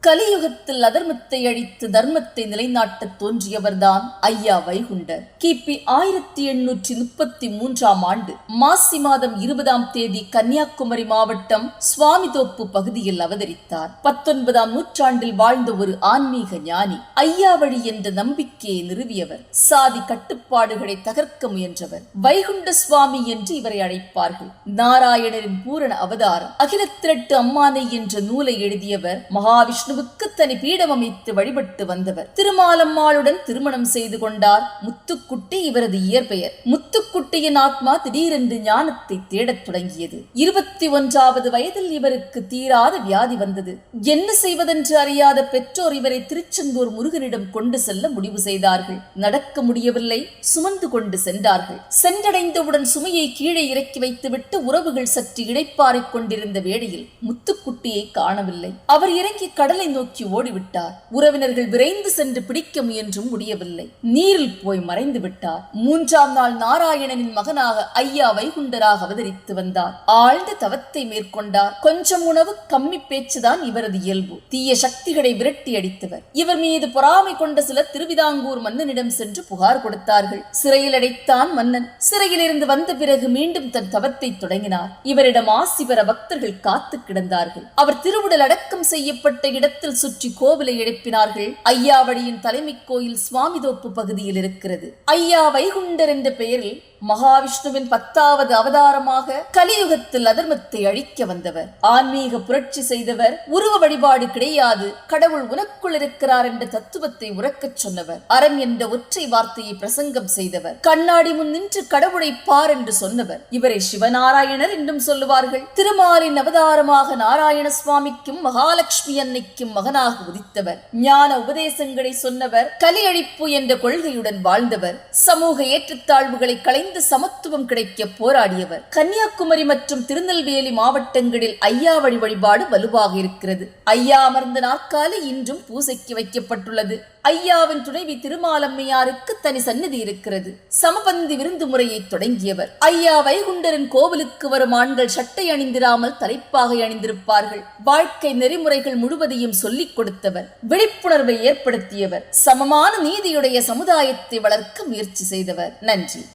கலியுகத்தில் அதர்மத்தை அழித்து தர்மத்தை நிலைநாட்ட தோன்றியவர்தான் ஐயா வைகுண்டர். கிபி 1833 ஆண்டு மாசி மாதம் 20ஆம் தேதி கன்னியாகுமரி மாவட்டம் சுவாமிதோப்பு பகுதியில் அவதரித்தார். 19ஆம் நூற்றாண்டில் வாழ்ந்த ஒரு ஆன்மீக ஞானி. ஐயா வழி என்ற நம்பிக்கையை நிறுவியவர். சாதி கட்டுப்பாடுகளை தகர்க்க முயன்றவர். வைகுண்ட சுவாமி என்று இவரை அழைப்பார்கள். நாராயணரின் பூரண அவதாரம். அகிலத்திரட்டு அம்மானை என்ற நூலை எழுதியவர். மகாவிஷ்ணு தனி பீடம் அமைத்து வழிபட்டு வந்தவர். திருமாலம்மாளுடன் திருமணம் செய்து கொண்டார். முத்துக்குட்டி இவரது இயற்பெயர். முத்துக்குட்டியின் ஆத்மா திடீரென்று ஞானத்தை தேடத் தொடங்கியது. 21வது வயதில் இவருக்கு தீராத வியாதி வந்தது. என்ன செய்வதென்று அறியாத பெற்றோர் இவரை திருச்செந்தூர் முருகனிடம் கொண்டு செல்ல முடிவு செய்தார்கள். நடக்க முடியவில்லை. சுமந்து கொண்டு சென்றார்கள். சென்றடைந்தவுடன் சுமையை கீழே இறக்கி வைத்துவிட்டு உறவுகள் சற்று இடைப்பாறிக் கொண்டிருந்த வேளையில் முத்துக்குட்டியை காணவில்லை. அவர் இறங்கி கடலை நோக்கி ஓடிவிட்டார். உறவினர்கள் விரைந்து சென்று பிடிக்க முயன்றும் முடியவில்லை. நீரில் போய் மறைந்து விட்டார். 3ஆம் நாள் நாராயணனின் மகனாக ஐயா வைகுண்டராக அவதரித்து வந்தார். ஆழ்ந்த தவத்தை மேற்கொண்டார். கொஞ்சம் உணவு கம்மி பேச்சுதான் இவரது இயல்பு. தீய சக்திகளை விரட்டி அடித்தவர். இவர் மீது பொறாமை கொண்ட சிலர் திருவிதாங்கூர் மன்னனிடம் சென்று புகார் கொடுத்தார்கள். சிறையில் அடைத்தான் மன்னன். சிறையிலிருந்து வந்த பிறகு மீண்டும் தன் தவத்தை தொடங்கினார். இவரிடம் ஆசி பெற பக்தர்கள் காத்து கிடந்தார்கள். அவர் திருவுடல் அடக்கம் செய்யப்பட்ட இடத்தில் சுற்றி கோவிலை எழுப்பினார்கள். ஐயாவடியின் தலைமை கோயில் சுவாமிதோப்பு பகுதியில் இருக்கிறது. ஐயா வைகுண்டர் என்ற பெயரில் மகாவிஷ்ணுவின் 10வது அவதாரமாக கலியுகத்தில் அதர்மத்தை அழிக்க வந்தவர். ஆன்மீக புரட்சி செய்தவர். உருவ வழிபாடு கிடையாது, கடவுள் உனக்குள் இருக்கிறார் என்ற தத்துவத்தை உறக்கச் சொன்னவர். அறம் என்ற ஒற்றை வார்த்தையை பிரசங்கம் செய்தவர். கண்ணாடி முன் நின்று கடவுளை பார் என்று சொன்னவர். இவரை சிவநாராயணர் என்றும் சொல்லுவார்கள். திருமாலின் அவதாரமாக நாராயண சுவாமிக்கும் மகாலட்சுமி அன்னைக்கும் மகனாக உதித்தவர். ஞான உபதேசங்களை சொன்னவர். கலியழிப்பு என்ற கொள்கையுடன் வாழ்ந்தவர். சமூக ஏற்றத்தாழ்வுகளை களைந்து சமத்துவம் கிடைக்க போராடியவர். கன்னியாகுமரி மற்றும் திருநெல்வேலி மாவட்டங்களில் ஐயா வழி வழிபாடு வலுவாக இருக்கிறது. ஐயா அமர்ந்த நாற்காலி இன்றும் பூசைக்கு வைக்கப்பட்டுள்ளது. ஐயாவின் துணைவி திருமாலம்மையாருக்கு தனி சந்நிதி இருக்கிறது. சமபந்தி விருந்து முறையை தொடங்கியவர். ஐயா வைகுண்டரின் கோவிலுக்கு வரும் ஆண்கள் சட்டை அணிந்திராமல் தலைப்பாகை அணிந்திருப்பார்கள். வாழ்க்கை நெறிமுறைகள் முழுவதையும் சொல்லிக் கொடுத்தவர். விழிப்புணர்வை ஏற்படுத்தியவர். சமமான நீதியுடைய சமுதாயத்தை வளர்க்க முயற்சி செய்தவர். நன்றி.